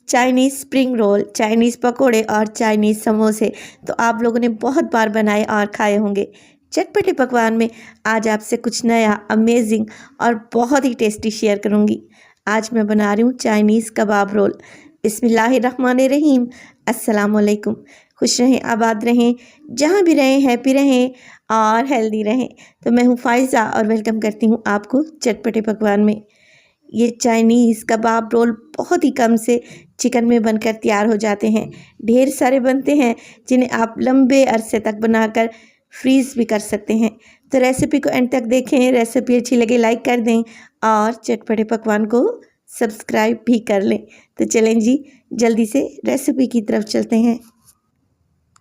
Chinese spring roll, Chinese पकोड़े और Chinese समोसे तो आप लोगों ने बहुत बार बनाए और खाए होंगे। चटपटे पकवान में आज आपसे कुछ नया, अमेजिंग और बहुत ही टेस्टी शेयर करूंगी। आज मैं बना रही हूँ चाइनीज़ कबाब रोल। बिस्मिल्लाहिर्रहमानिर्रहीम। अस्सलाम वालेकुम। खुश रहें, आबाद रहें, जहाँ भी रहें हैप्पी रहें और हेल्दी रहें। तो मैं हूँ फ़ाइज़ा और वेलकम करती हूँ आपको चटपटे पकवान में। ये चाइनीज़ कबाब रोल बहुत ही कम से चिकन में बनकर तैयार हो जाते हैं। ढेर सारे बनते हैं जिन्हें आप लंबे अरसे तक बनाकर फ्रीज़ भी कर सकते हैं। तो रेसिपी को एंड तक देखें। रेसिपी अच्छी लगे लाइक कर दें और चटपटे पकवान को सब्सक्राइब भी कर लें। तो चलें जी, जल्दी से रेसिपी की तरफ चलते हैं।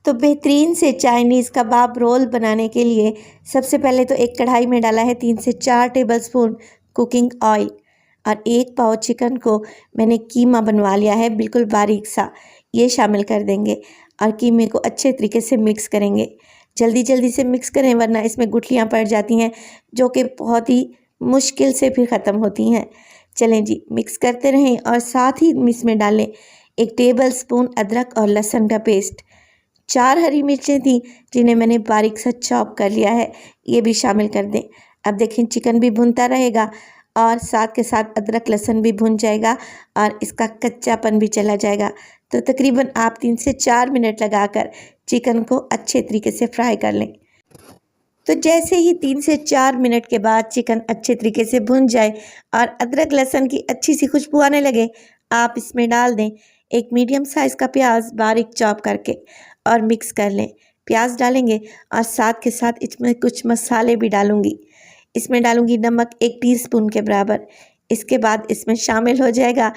तो बेहतरीन से चाइनीज़ कबाब रोल बनाने के लिए सबसे पहले तो एक कढ़ाई में डाला है 3 से 4 टेबलस्पून कुकिंग ऑयल और 1 पाव चिकन को मैंने कीमा बनवा लिया है बिल्कुल बारीक सा, ये शामिल कर देंगे और कीमे को अच्छे तरीके से मिक्स करेंगे। जल्दी जल्दी से मिक्स करें वरना इसमें गुठलियाँ पड़ जाती हैं जो कि बहुत ही मुश्किल से फिर ख़त्म होती हैं। चलें जी, मिक्स करते रहें और साथ ही इसमें डालें 1 टेबलस्पून अदरक और लहसुन का पेस्ट। 4 हरी मिर्चें थी जिन्हें मैंने बारीक सा चॉप कर लिया है, ये भी शामिल कर दें। अब देखें चिकन भी भुनता रहेगा और साथ के साथ अदरक लहसुन भी भुन जाएगा और इसका कच्चापन भी चला जाएगा। तो तकरीबन आप 3 से 4 मिनट लगाकर चिकन को अच्छे तरीके से फ्राई कर लें। तो जैसे ही 3 से 4 मिनट के बाद चिकन अच्छे तरीके से भुन जाए और अदरक लहसुन की अच्छी सी खुशबू आने लगे, आप इसमें डाल दें 1 मीडियम साइज़ का प्याज बारीक चॉप करके और मिक्स कर लें। प्याज डालेंगे और साथ के साथ इसमें कुछ मसाले भी डालूंगी। इसमें डालूंगी नमक 1 टीस्पून के बराबर। इसके बाद इसमें शामिल हो जाएगा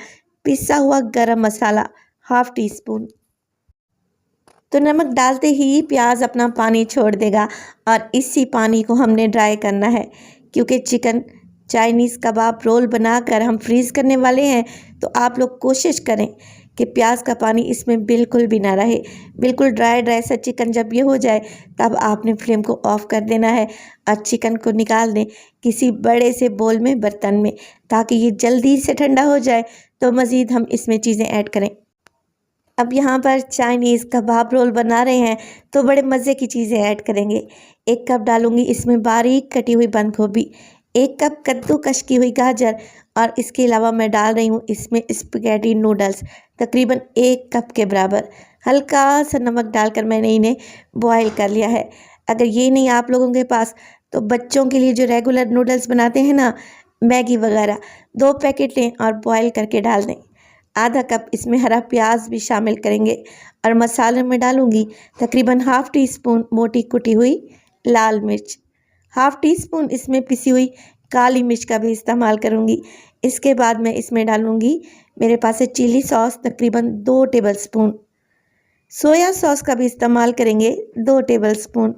पिसा हुआ गरम मसाला ½ टीस्पून। तो नमक डालते ही प्याज अपना पानी छोड़ देगा और इसी पानी को हमने ड्राई करना है क्योंकि चिकन चाइनीज़ कबाब रोल बनाकर हम फ्रीज़ करने वाले हैं। तो आप लोग कोशिश करें कि प्याज का पानी इसमें बिल्कुल भी ना रहे। बिल्कुल ड्राई ड्राई सा चिकन जब ये हो जाए तब आपने फ्लेम को ऑफ़ कर देना है और चिकन को निकाल दें किसी बड़े से बोल में, बर्तन में, ताकि ये जल्दी से ठंडा हो जाए तो मज़ीद हम इसमें चीज़ें ऐड करें। अब यहाँ पर चाइनीज़ कबाब रोल बना रहे हैं तो बड़े मज़े की चीज़ें ऐड करेंगे। 1 कप डालूंगी इसमें बारीक कटी हुई बंद गोभी, 1 कप कद्दूकस की हुई गाजर और इसके अलावा मैं डाल रही हूँ इसमें स्पैघेटी नूडल्स तकरीबन 1 कप के बराबर। हल्का सा नमक डालकर मैंने इन्हें बॉयल कर लिया है। अगर ये नहीं आप लोगों के पास तो बच्चों के लिए जो रेगुलर नूडल्स बनाते हैं ना, मैगी वगैरह, 2 पैकेट लें और बॉयल करके डाल दें। आधा कप इसमें हरा प्याज भी शामिल करेंगे और मसाले में डालूंगी तकरीबन ½ टीस्पून मोटी कुटी हुई लाल मिर्च, ½ टीस्पून इसमें पिसी हुई काली मिर्च का भी इस्तेमाल करूंगी। इसके बाद मैं इसमें डालूंगी, मेरे पास है चिली सॉस तकरीबन 2 टेबलस्पून, सोया सॉस का भी इस्तेमाल करेंगे 2 टेबलस्पून।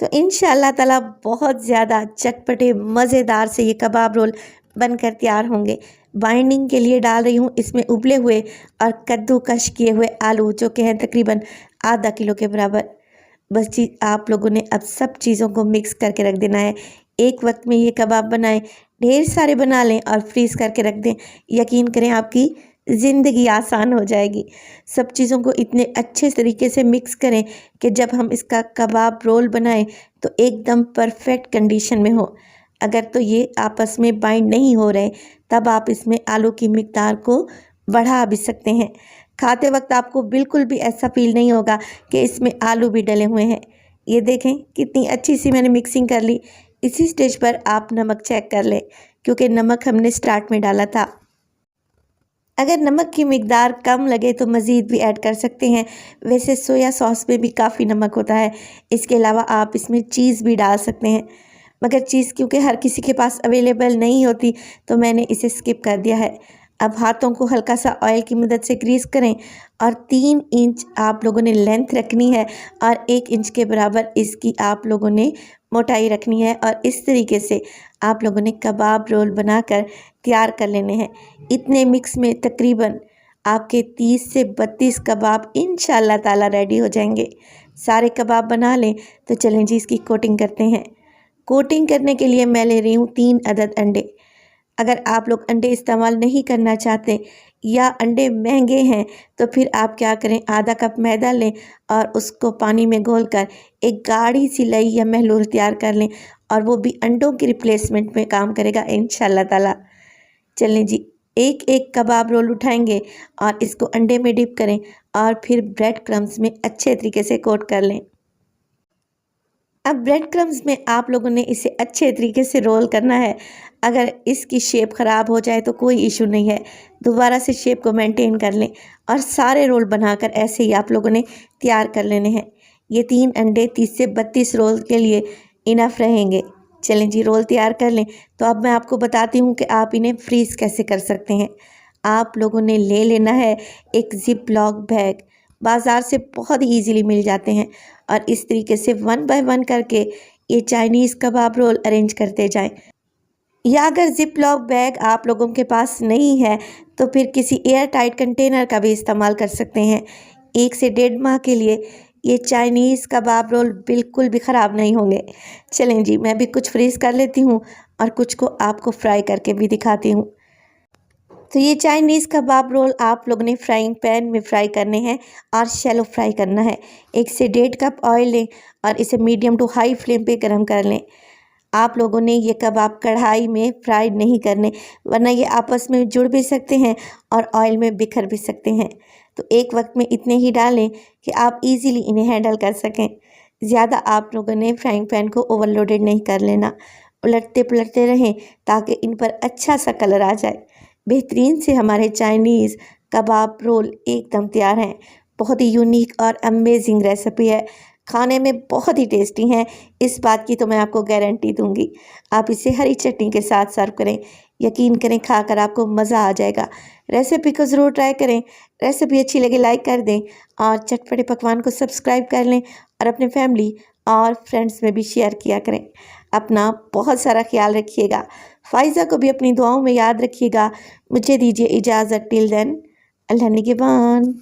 तो इंशाअल्लाह ताला बहुत ज़्यादा चटपटे मज़ेदार से ये कबाब रोल बनकर तैयार होंगे। बाइंडिंग के लिए डाल रही हूँ इसमें उबले हुए और कद्दूकस किए हुए आलू जो कि हैं तकरीबन ½ किलो के बराबर। बस जी आप लोगों ने अब सब चीज़ों को मिक्स करके रख देना है। एक वक्त में ये कबाब बनाएं, ढेर सारे बना लें और फ्रीज़ करके रख दें। यकीन करें आपकी ज़िंदगी आसान हो जाएगी। सब चीज़ों को इतने अच्छे तरीके से मिक्स करें कि जब हम इसका कबाब रोल बनाएं तो एकदम परफेक्ट कंडीशन में हो। अगर तो ये आपस में बाइंड नहीं हो रहे तब आप इसमें आलू की मिकदार को बढ़ा भी सकते हैं। खाते वक्त आपको बिल्कुल भी ऐसा फील नहीं होगा कि इसमें आलू भी डले हुए हैं। ये देखें कितनी अच्छी सी मैंने मिक्सिंग कर ली। इसी स्टेज पर आप नमक चेक कर लें क्योंकि नमक हमने स्टार्ट में डाला था। अगर नमक की मिकदार कम लगे तो मज़ीद भी ऐड कर सकते हैं। वैसे सोया सॉस में भी काफ़ी नमक होता है। इसके अलावा आप इसमें चीज़ भी डाल सकते हैं, मगर चीज़ क्योंकि हर किसी के पास अवेलेबल नहीं होती तो मैंने इसे स्किप कर दिया है। अब हाथों को हल्का सा ऑयल की मदद से ग्रीस करें और 3 इंच आप लोगों ने लेंथ रखनी है और 1 इंच के बराबर इसकी आप लोगों ने मोटाई रखनी है और इस तरीके से आप लोगों ने कबाब रोल बनाकर तैयार कर लेने हैं। इतने मिक्स में तकरीबन आपके 30 से 32 कबाब इंशाअल्लाह ताला रेडी हो जाएंगे। सारे कबाब बना लें तो चलें जी इसकी कोटिंग करते हैं। कोटिंग करने के लिए मैं ले रही हूँ 3 अदद अंडे। अगर आप लोग अंडे इस्तेमाल नहीं करना चाहते या अंडे महंगे हैं तो फिर आप क्या करें, आधा कप मैदा लें और उसको पानी में घोलकर एक गाढ़ी सी लई या महलूल तैयार कर लें और वो भी अंडों की रिप्लेसमेंट में काम करेगा इंशाल्लाह ताला। चलें जी, एक एक कबाब रोल उठाएंगे और इसको अंडे में डिप करें और फिर ब्रेड क्रम्स में अच्छे तरीके से कोट कर लें। अब ब्रेड क्रम्स में आप लोगों ने इसे अच्छे तरीके से रोल करना है। अगर इसकी शेप ख़राब हो जाए तो कोई इशू नहीं है, दोबारा से शेप को मेंटेन कर लें और सारे रोल बनाकर ऐसे ही आप लोगों ने तैयार कर लेने हैं। ये 3 अंडे 30 से 32 रोल के लिए इनफ रहेंगे। चलें जी, रोल तैयार कर लें। तो अब मैं आपको बताती हूँ कि आप इन्हें फ्रीज़ कैसे कर सकते हैं। आप लोगों ने ले लेना है एक ज़िप लॉक बैग, बाज़ार से बहुत ही ईज़िली मिल जाते हैं और इस तरीके से 1 बाय 1 करके ये चाइनीज़ कबाब रोल अरेंज करते जाएं। या अगर ज़िप लॉक बैग आप लोगों के पास नहीं है तो फिर किसी एयर टाइट कंटेनर का भी इस्तेमाल कर सकते हैं। 1 से 1.5 माह के लिए ये चाइनीज़ कबाब रोल बिल्कुल भी ख़राब नहीं होंगे। चलें जी, मैं भी कुछ फ्रीज़ कर लेती हूँ और कुछ को आपको फ्राई करके भी दिखाती हूँ। तो ये चाइनीज़ कबाब रोल आप लोगों ने फ्राइंग पैन में फ्राई करने हैं और शैलो फ्राई करना है। 1 से 1.5 कप ऑयल लें और इसे मीडियम टू हाई फ्लेम पे गरम कर लें। आप लोगों ने ये कबाब कढ़ाई में फ्राई नहीं करने, वरना ये आपस में जुड़ भी सकते हैं और ऑयल में बिखर भी सकते हैं। तो एक वक्त में इतने ही डालें कि आप इजीली इन्हें हैंडल कर सकें। ज़्यादा आप लोगों ने फ्राइंग पैन को ओवरलोडेड नहीं कर लेना। उलटते पलटते रहें ताकि इन पर अच्छा सा कलर आ जाए। बेहतरीन से हमारे चाइनीज़ कबाब रोल एकदम तैयार हैं। बहुत ही यूनिक और अमेजिंग रेसिपी है, खाने में बहुत ही टेस्टी हैं, इस बात की तो मैं आपको गारंटी दूंगी। आप इसे हरी चटनी के साथ सर्व करें, यकीन करें खाकर आपको मज़ा आ जाएगा। रेसिपी को ज़रूर ट्राई करें। रेसिपी अच्छी लगे लाइक कर दें और चटपटे पकवान को सब्सक्राइब कर लें और अपने फैमिली और फ्रेंड्स में भी शेयर किया करें। अपना बहुत सारा ख्याल रखिएगा। फ़ाइज़ा को भी अपनी दुआओं में याद रखिएगा। मुझे दीजिए इजाज़त। टिल देन, अल्लाह निगहबान।